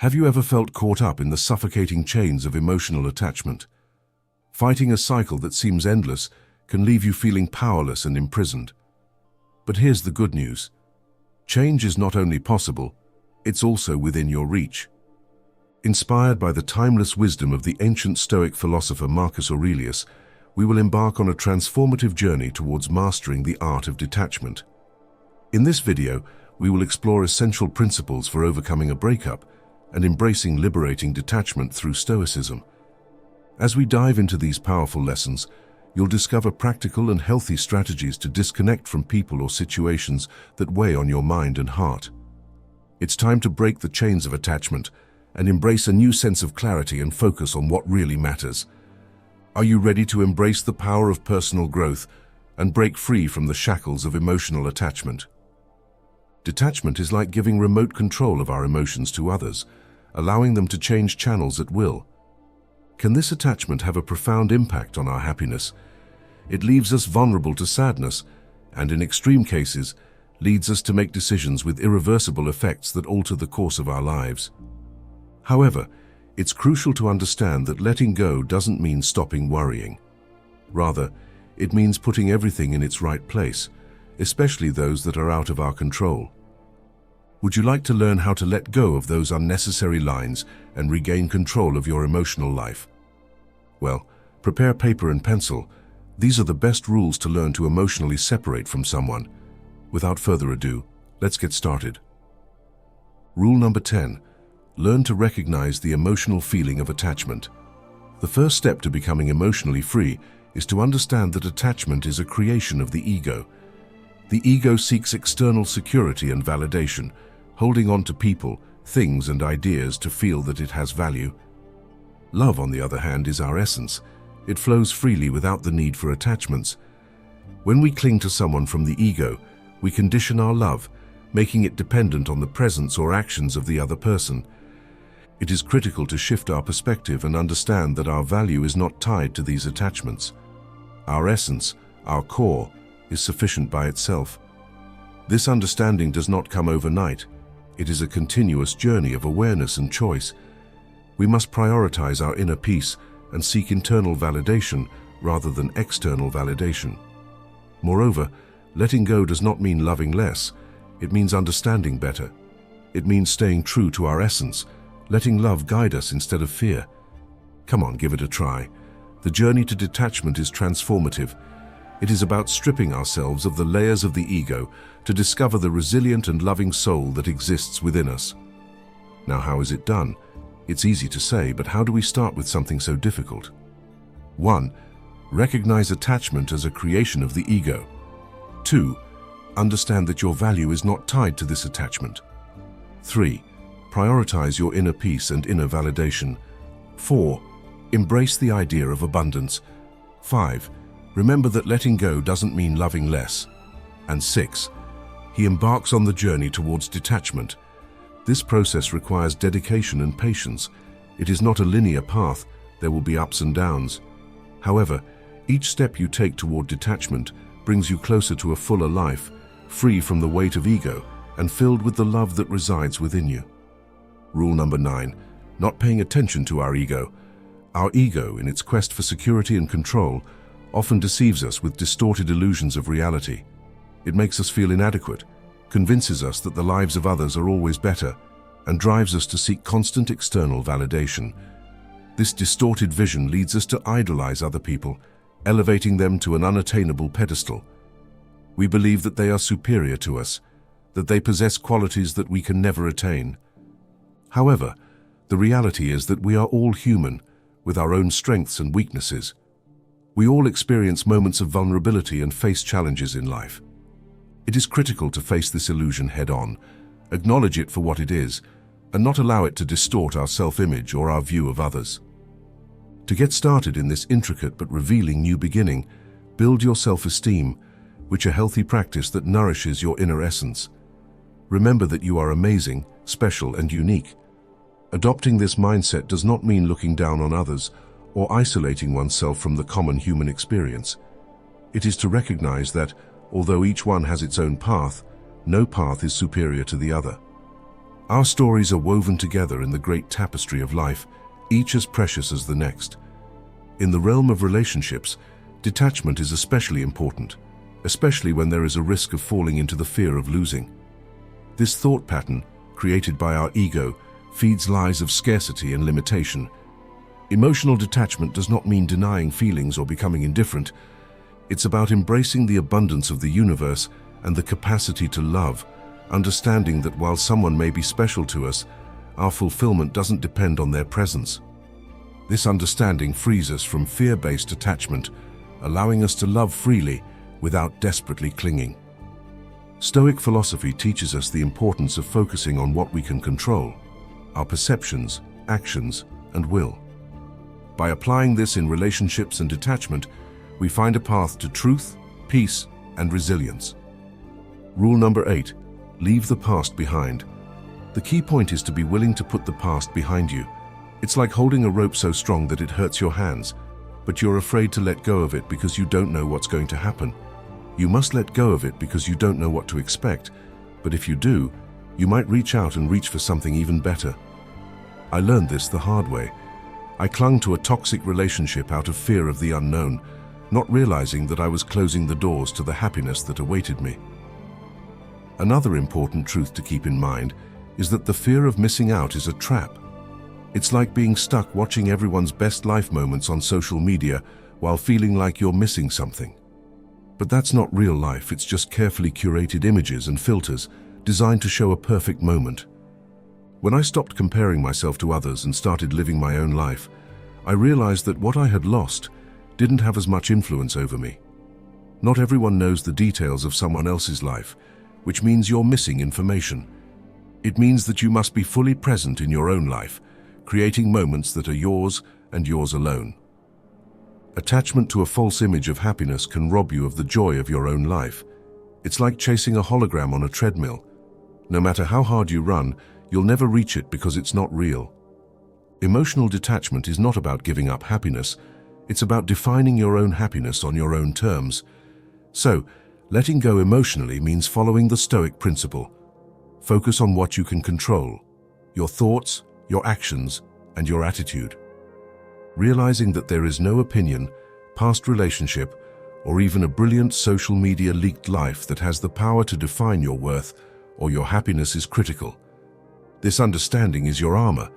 Have you ever felt caught up in the suffocating chains of emotional attachment? Fighting a cycle that seems endless can leave you feeling powerless and imprisoned. But here's the good news. Change is not only possible, it's also within your reach. Inspired by the timeless wisdom of the ancient Stoic philosopher Marcus Aurelius, we will embark on a transformative journey towards mastering the art of detachment. In this video, we will explore essential principles for overcoming a breakup and embracing liberating detachment through Stoicism. As we dive into these powerful lessons, you'll discover practical and healthy strategies to disconnect from people or situations that weigh on your mind and heart. It's time to break the chains of attachment and embrace a new sense of clarity and focus on what really matters. Are you ready to embrace the power of personal growth and break free from the shackles of emotional attachment? Detachment is like giving remote control of our emotions to others, allowing them to change channels at will. Can this attachment have a profound impact on our happiness? It leaves us vulnerable to sadness, and in extreme cases, leads us to make decisions with irreversible effects that alter the course of our lives. However, it's crucial to understand that letting go doesn't mean stopping worrying. Rather, it means putting everything in its right place, especially those that are out of our control. Would you like to learn how to let go of those unnecessary lines and regain control of your emotional life? Well, prepare paper and pencil. These are the best rules to learn to emotionally separate from someone. Without further ado, let's get started. Rule number 10. Learn to recognize the emotional feeling of attachment. The first step to becoming emotionally free is to understand that attachment is a creation of the ego. The ego seeks external security and validation, holding on to people, things, and ideas to feel that it has value. Love, on the other hand, is our essence. It flows freely without the need for attachments. When we cling to someone from the ego, we condition our love, making it dependent on the presence or actions of the other person. It is critical to shift our perspective and understand that our value is not tied to these attachments. Our essence, our core, is sufficient by itself. This understanding does not come overnight. It is a continuous journey of awareness and choice. We must prioritize our inner peace and seek internal validation rather than external validation. Moreover, letting go does not mean loving less. It means understanding better. It means staying true to our essence, letting love guide us instead of fear. Come on, give it a try. The journey to detachment is transformative. It is about stripping ourselves of the layers of the ego to discover the resilient and loving soul that exists within us. Now, how is it done? It's easy to say, but how do we start with something so difficult? 1. Recognize attachment as a creation of the ego. 2. Understand that your value is not tied to this attachment. 3. Prioritize your inner peace and inner validation. 4. Embrace the idea of abundance. 5. Remember that letting go doesn't mean loving less. And 6. He embarks on the journey towards detachment. This process requires dedication and patience. It is not a linear path. There will be ups and downs. However, each step you take toward detachment brings you closer to a fuller life, free from the weight of ego and filled with the love that resides within you. Rule number 9. Not paying attention to our ego. Our ego, in its quest for security and control, often deceives us with distorted illusions of reality. It makes us feel inadequate, convinces us that the lives of others are always better, and drives us to seek constant external validation. This distorted vision leads us to idolize other people, elevating them to an unattainable pedestal. We believe that they are superior to us, that they possess qualities that we can never attain. However, the reality is that we are all human, with our own strengths and weaknesses. We all experience moments of vulnerability and face challenges in life. It is critical to face this illusion head-on, acknowledge it for what it is, and not allow it to distort our self-image or our view of others. To get started in this intricate but revealing new beginning, build your self-esteem, which is a healthy practice that nourishes your inner essence. Remember that you are amazing, special, and unique. Adopting this mindset does not mean looking down on others or isolating oneself from the common human experience. It is to recognize that, although each one has its own path, no path is superior to the other. Our stories are woven together in the great tapestry of life, each as precious as the next. In the realm of relationships, detachment is especially important, especially when there is a risk of falling into the fear of losing. This thought pattern, created by our ego, feeds lies of scarcity and limitation. Emotional detachment does not mean denying feelings or becoming indifferent. It's about embracing the abundance of the universe and the capacity to love, understanding that while someone may be special to us, our fulfillment doesn't depend on their presence. This understanding frees us from fear-based attachment, allowing us to love freely without desperately clinging. Stoic philosophy teaches us the importance of focusing on what we can control, our perceptions, actions, and will. By applying this in relationships and detachment, we find a path to truth, peace, and resilience. Rule number 8. Leave the past behind. The key point is to be willing to put the past behind you. It's like holding a rope so strong that it hurts your hands, but you're afraid to let go of it because you don't know what's going to happen. You must let go of it because you don't know what to expect, but if you do, you might reach out and reach for something even better. I learned this the hard way. I clung to a toxic relationship out of fear of the unknown, not realizing that I was closing the doors to the happiness that awaited me. Another important truth to keep in mind is that the fear of missing out is a trap. It's like being stuck watching everyone's best life moments on social media while feeling like you're missing something. But that's not real life, it's just carefully curated images and filters designed to show a perfect moment. When I stopped comparing myself to others and started living my own life, I realized that what I had lost didn't have as much influence over me. Not everyone knows the details of someone else's life, which means you're missing information. It means that you must be fully present in your own life, creating moments that are yours and yours alone. Attachment to a false image of happiness can rob you of the joy of your own life. It's like chasing a hologram on a treadmill. No matter how hard you run, you'll never reach it because it's not real. Emotional detachment is not about giving up happiness. It's about defining your own happiness on your own terms. So, letting go emotionally means following the Stoic principle. Focus on what you can control: your thoughts, your actions, and your attitude. Realizing that there is no opinion, past relationship, or even a brilliant social media leaked life that has the power to define your worth or your happiness is critical. This understanding is your armor,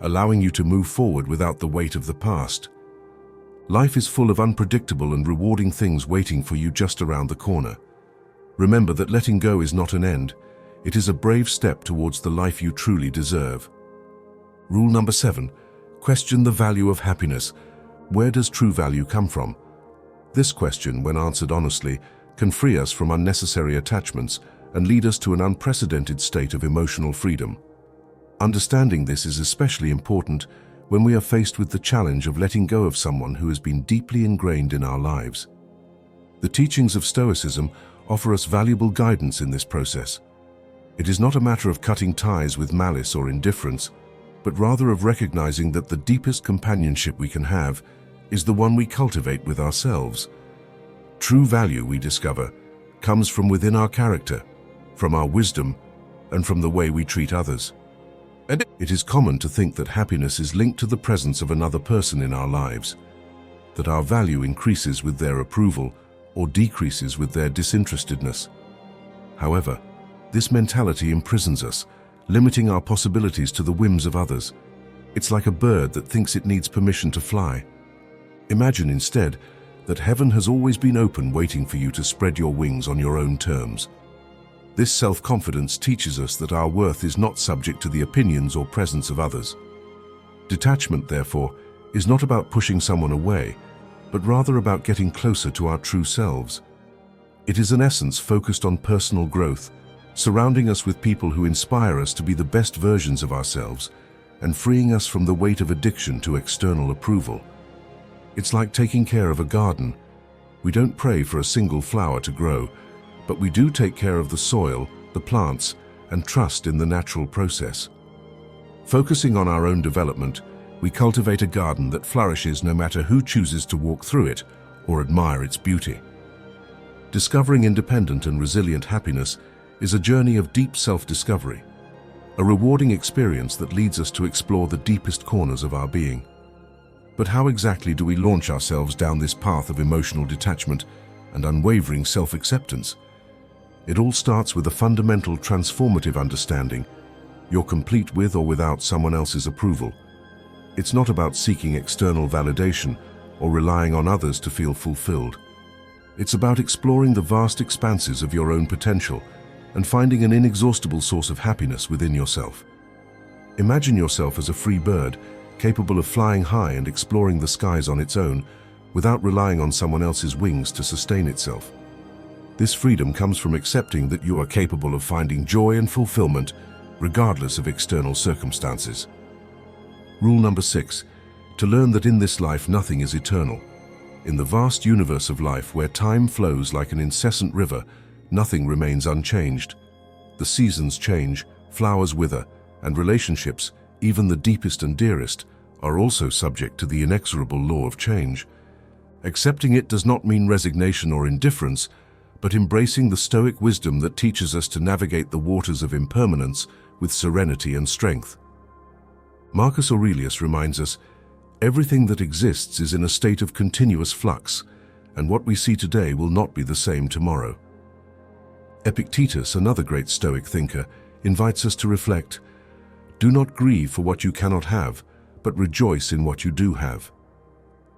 allowing you to move forward without the weight of the past. Life is full of unpredictable and rewarding things waiting for you just around the corner. Remember that letting go is not an end. It is a brave step towards the life you truly deserve. Rule number 7. Question the value of happiness. Where does true value come from? This question, when answered honestly, can free us from unnecessary attachments and lead us to an unprecedented state of emotional freedom. Understanding this is especially important when we are faced with the challenge of letting go of someone who has been deeply ingrained in our lives. The teachings of Stoicism offer us valuable guidance in this process. It is not a matter of cutting ties with malice or indifference, but rather of recognizing that the deepest companionship we can have is the one we cultivate with ourselves. True value, we discover, comes from within our character, from our wisdom, and from the way we treat others. It is common to think that happiness is linked to the presence of another person in our lives, that our value increases with their approval or decreases with their disinterestedness. However, this mentality imprisons us, limiting our possibilities to the whims of others. It's like a bird that thinks it needs permission to fly. Imagine instead that heaven has always been open, waiting for you to spread your wings on your own terms. This self-confidence teaches us that our worth is not subject to the opinions or presence of others. Detachment, therefore, is not about pushing someone away, but rather about getting closer to our true selves. It is an essence focused on personal growth, surrounding us with people who inspire us to be the best versions of ourselves and freeing us from the weight of addiction to external approval. It's like taking care of a garden. We don't pray for a single flower to grow, but we do take care of the soil, the plants, and trust in the natural process. Focusing on our own development, we cultivate a garden that flourishes no matter who chooses to walk through it or admire its beauty. Discovering independent and resilient happiness is a journey of deep self-discovery. a rewarding experience that leads us to explore the deepest corners of our being. But how exactly do we launch ourselves down this path of emotional detachment and unwavering self-acceptance? It all starts with a fundamental transformative understanding: you're complete with or without someone else's approval. It's not about seeking external validation or relying on others to feel fulfilled. It's about exploring the vast expanses of your own potential and finding an inexhaustible source of happiness within yourself. Imagine yourself as a free bird, capable of flying high and exploring the skies on its own, without relying on someone else's wings to sustain itself. This freedom comes from accepting that you are capable of finding joy and fulfillment, regardless of external circumstances. Rule number 6. To learn that in this life nothing is eternal. In the vast universe of life, where time flows like an incessant river, nothing remains unchanged. The seasons change, flowers wither, and relationships, even the deepest and dearest, are also subject to the inexorable law of change. Accepting it does not mean resignation or indifference, but embracing the Stoic wisdom that teaches us to navigate the waters of impermanence with serenity and strength. Marcus Aurelius reminds us, everything that exists is in a state of continuous flux, and what we see today will not be the same tomorrow. Epictetus, another great Stoic thinker, invites us to reflect: do not grieve for what you cannot have, but rejoice in what you do have.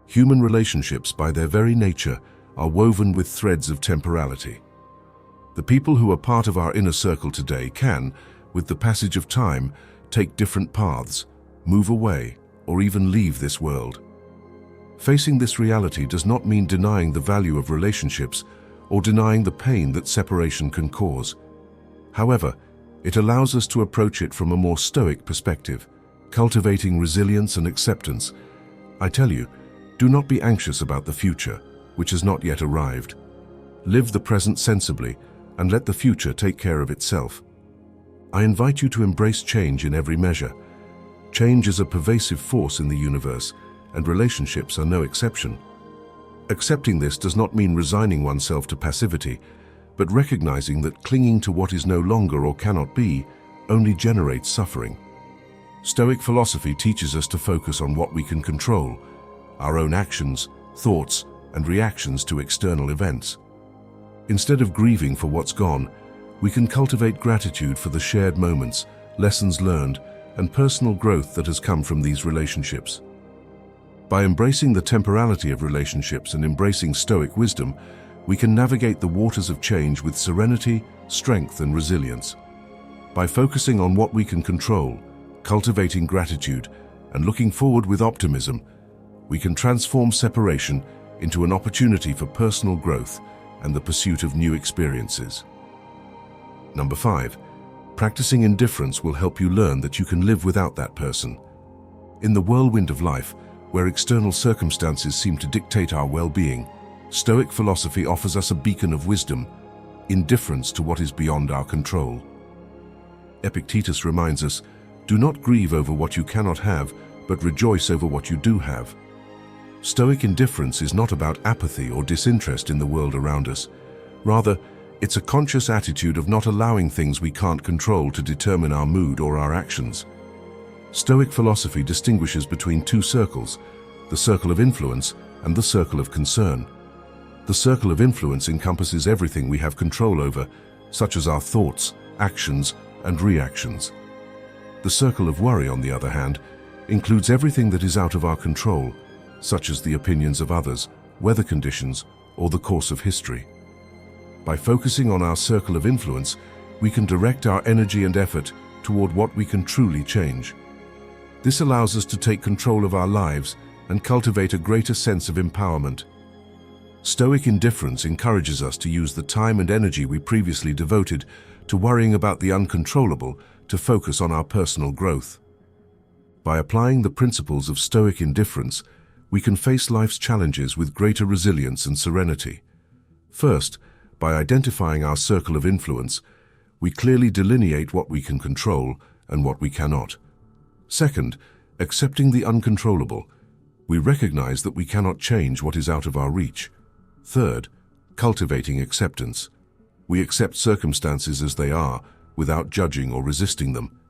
Human relationships, by their very nature, are woven with threads of temporality. The people who are part of our inner circle today can, with the passage of time, take different paths, move away, or even leave this world. Facing this reality does not mean denying the value of relationships or denying the pain that separation can cause. However, it allows us to approach it from a more stoic perspective, cultivating resilience and acceptance. I tell you, do not be anxious about the future, which has not yet arrived. Live the present sensibly and let the future take care of itself. I invite you to embrace change in every measure. Change is a pervasive force in the universe, and relationships are no exception. Accepting this does not mean resigning oneself to passivity, but recognizing that clinging to what is no longer or cannot be only generates suffering. Stoic philosophy teaches us to focus on what we can control: our own actions, thoughts, and reactions to external events. Instead of grieving for what's gone, we can cultivate gratitude for the shared moments, lessons learned, and personal growth that has come from these relationships. By embracing the temporality of relationships and embracing Stoic wisdom, we can navigate the waters of change with serenity, strength, and resilience. By focusing on what we can control, cultivating gratitude, and looking forward with optimism, we can transform separation into an opportunity for personal growth and the pursuit of new experiences. Number 5. Practicing indifference will help you learn that you can live without that person. In the whirlwind of life, where external circumstances seem to dictate our well-being, Stoic philosophy offers us a beacon of wisdom: indifference to what is beyond our control. Epictetus reminds us, do not grieve over what you cannot have, but rejoice over what you do have. Stoic indifference is not about apathy or disinterest in the world around us. Rather, it's a conscious attitude of not allowing things we can't control to determine our mood or our actions. Stoic philosophy distinguishes between two circles: the circle of influence and the circle of concern. The circle of influence encompasses everything we have control over, such as our thoughts, actions, and reactions. The circle of worry, on the other hand, includes everything that is out of our control, such as the opinions of others, weather conditions, or the course of history. By focusing on our circle of influence, we can direct our energy and effort toward what we can truly change. This allows us to take control of our lives and cultivate a greater sense of empowerment. Stoic indifference encourages us to use the time and energy we previously devoted to worrying about the uncontrollable to focus on our personal growth. By applying the principles of Stoic indifference, we can face life's challenges with greater resilience and serenity. First, by identifying our circle of influence, we clearly delineate what we can control and what we cannot. Second, accepting the uncontrollable, we recognize that we cannot change what is out of our reach. Third, cultivating acceptance. We accept circumstances as they are, without judging or resisting them.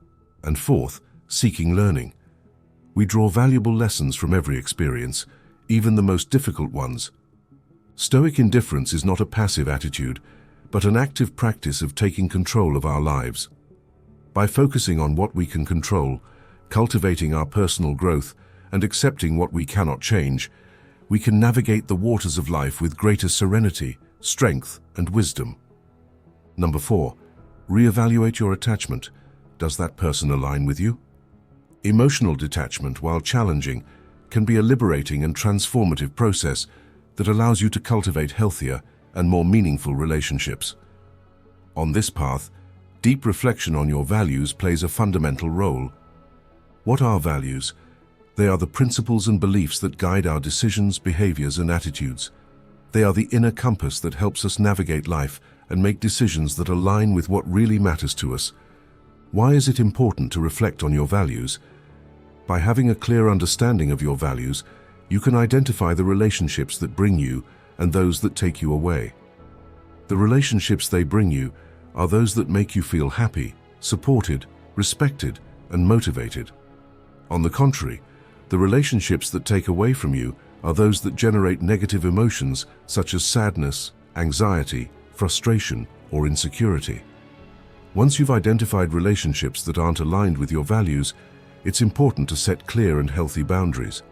And fourth, seeking learning. We draw valuable lessons from every experience, even the most difficult ones. Stoic indifference is not a passive attitude, but an active practice of taking control of our lives. By focusing on what we can control, cultivating our personal growth, and accepting what we cannot change, we can navigate the waters of life with greater serenity, strength, and wisdom. Number 4, reevaluate your attachment. Does that person align with you? Emotional detachment, while challenging, can be a liberating and transformative process that allows you to cultivate healthier and more meaningful relationships. On this path, deep reflection on your values plays a fundamental role. What are values? They are the principles and beliefs that guide our decisions, behaviors, and attitudes. They are the inner compass that helps us navigate life and make decisions that align with what really matters to us. Why is it important to reflect on your values? By having a clear understanding of your values, you can identify the relationships that bring you and those that take you away. The relationships they bring you are those that make you feel happy, supported, respected, and motivated. On the contrary, the relationships that take away from you are those that generate negative emotions such as sadness, anxiety, frustration, or insecurity. Once you've identified relationships that aren't aligned with your values, it's important to set clear and healthy boundaries.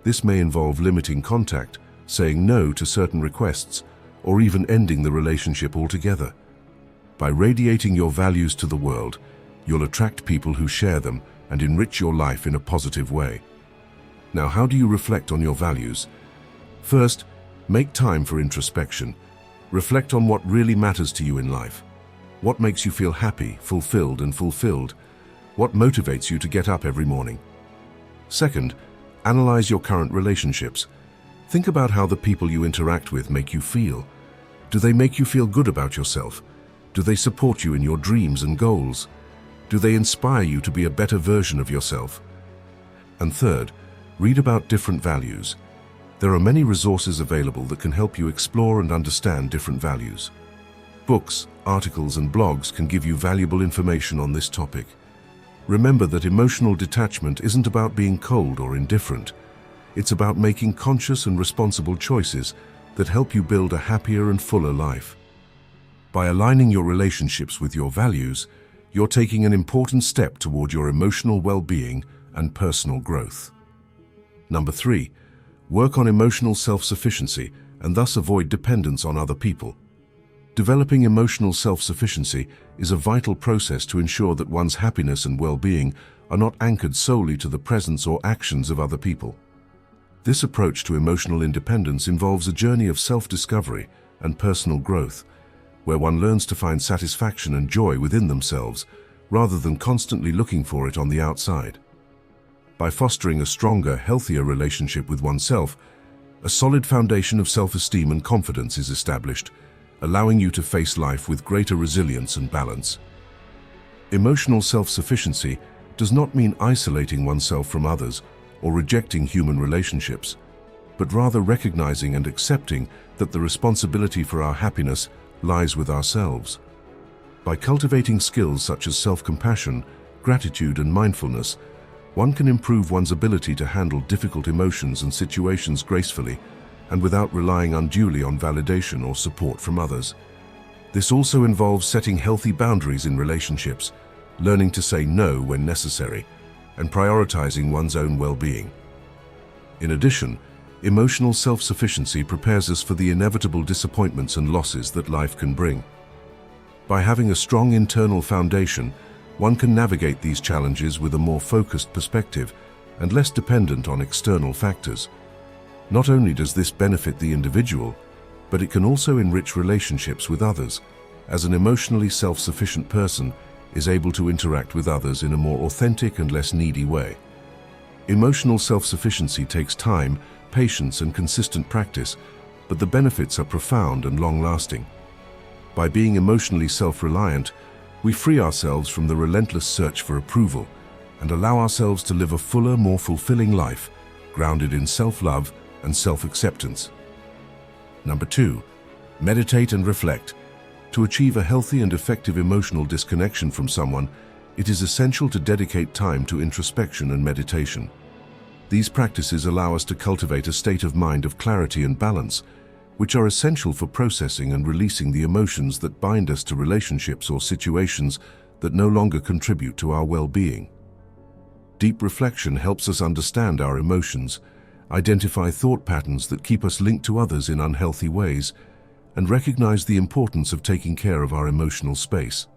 This may involve limiting contact, saying no to certain requests, or even ending the relationship altogether. By radiating your values to the world, you'll attract people who share them and enrich your life in a positive way. Now, how do you reflect on your values? First, make time for introspection. Reflect on what really matters to you in life. What makes you feel happy, fulfilled, and fulfilled? What motivates you to get up every morning? Second, analyze your current relationships. Think about how the people you interact with make you feel. Do they make you feel good about yourself? Do they support you in your dreams and goals? Do they inspire you to be a better version of yourself? And third, read about different values. There are many resources available that can help you explore and understand different values. Books, articles, and blogs can give you valuable information on this topic. Remember that emotional detachment isn't about being cold or indifferent. It's about making conscious and responsible choices that help you build a happier and fuller life. By aligning your relationships with your values, you're taking an important step toward your emotional well-being and personal growth. Number 3, work on emotional self-sufficiency and thus avoid dependence on other people. Developing emotional self-sufficiency is a vital process to ensure that one's happiness and well-being are not anchored solely to the presence or actions of other people. This approach to emotional independence involves a journey of self-discovery and personal growth, where one learns to find satisfaction and joy within themselves, rather than constantly looking for it on the outside. By fostering a stronger, healthier relationship with oneself, a solid foundation of self-esteem and confidence is established, allowing you to face life with greater resilience and balance. Emotional self-sufficiency does not mean isolating oneself from others or rejecting human relationships, but rather recognizing and accepting that the responsibility for our happiness lies with ourselves. By cultivating skills such as self-compassion, gratitude, and mindfulness, one can improve one's ability to handle difficult emotions and situations gracefully and without relying unduly on validation or support from others. This also involves setting healthy boundaries in relationships, learning to say no when necessary, and prioritizing one's own well-being. In addition, emotional self-sufficiency prepares us for the inevitable disappointments and losses that life can bring. By having a strong internal foundation, one can navigate these challenges with a more focused perspective and less dependent on external factors. Not only does this benefit the individual, but it can also enrich relationships with others, as an emotionally self-sufficient person is able to interact with others in a more authentic and less needy way. Emotional self-sufficiency takes time, patience, and consistent practice, but the benefits are profound and long-lasting. By being emotionally self-reliant, we free ourselves from the relentless search for approval and allow ourselves to live a fuller, more fulfilling life, grounded in self-love and self-acceptance. Number 2, meditate and reflect. To achieve a healthy and effective emotional disconnection from someone, It is essential to dedicate time to introspection and meditation. These practices allow us to cultivate a state of mind of clarity and balance, which are essential for processing and releasing the emotions that bind us to relationships or situations that no longer contribute to our well-being. Deep reflection helps us understand our emotions, identify thought patterns that keep us linked to others in unhealthy ways, and recognize the importance of taking care of our emotional space.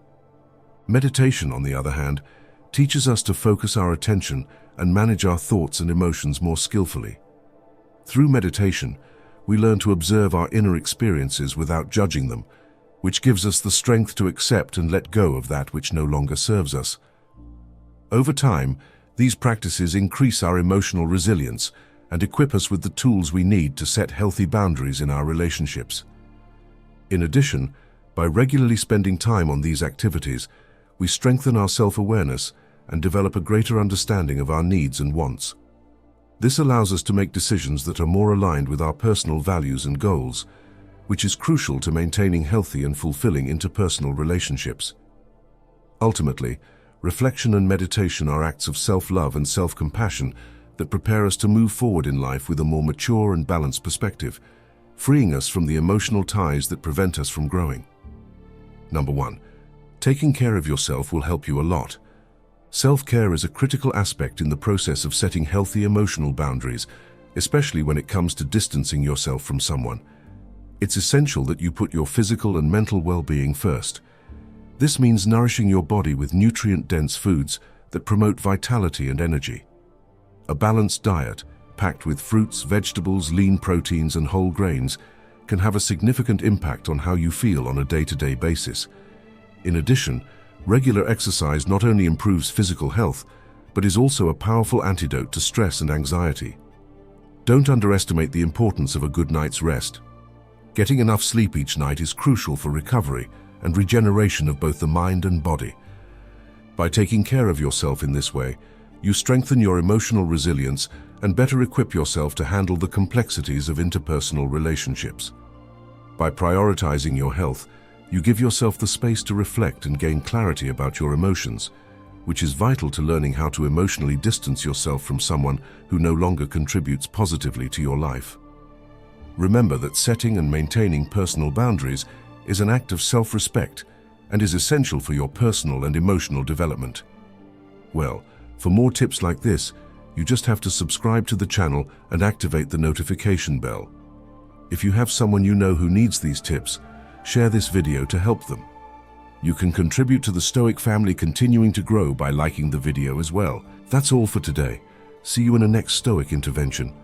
Meditation, on the other hand, teaches us to focus our attention and manage our thoughts and emotions more skillfully. Through meditation, we learn to observe our inner experiences without judging them, which gives us the strength to accept and let go of that which no longer serves us. Over time, these practices increase our emotional resilience and equip us with the tools we need to set healthy boundaries in our relationships. In addition, by regularly spending time on these activities, we strengthen our self-awareness and develop a greater understanding of our needs and wants. This allows us to make decisions that are more aligned with our personal values and goals, which is crucial to maintaining healthy and fulfilling interpersonal relationships. Ultimately, reflection and meditation are acts of self-love and self-compassion that prepare us to move forward in life with a more mature and balanced perspective, freeing us from the emotional ties that prevent us from growing. Number 1. Taking care of yourself will help you a lot. Self-care is a critical aspect in the process of setting healthy emotional boundaries, especially when it comes to distancing yourself from someone. It's essential that you put your physical and mental well-being first. This means nourishing your body with nutrient-dense foods that promote vitality and energy. A balanced diet, packed with fruits, vegetables, lean proteins, and whole grains, can have a significant impact on how you feel on a day-to-day basis. In addition, regular exercise not only improves physical health, but is also a powerful antidote to stress and anxiety. Don't underestimate the importance of a good night's rest. Getting enough sleep each night is crucial for recovery and regeneration of both the mind and body. By taking care of yourself in this way, you strengthen your emotional resilience and better equip yourself to handle the complexities of interpersonal relationships. By prioritizing your health, you give yourself the space to reflect and gain clarity about your emotions, which is vital to learning how to emotionally distance yourself from someone who no longer contributes positively to your life. Remember that setting and maintaining personal boundaries is an act of self-respect and is essential for your personal and emotional development. Well, for more tips like this, you just have to subscribe to the channel and activate the notification bell. If you have someone you know who needs these tips, share this video to help them. You can contribute to the Stoic family continuing to grow by liking the video as well. That's all for today. See you in a next Stoic intervention.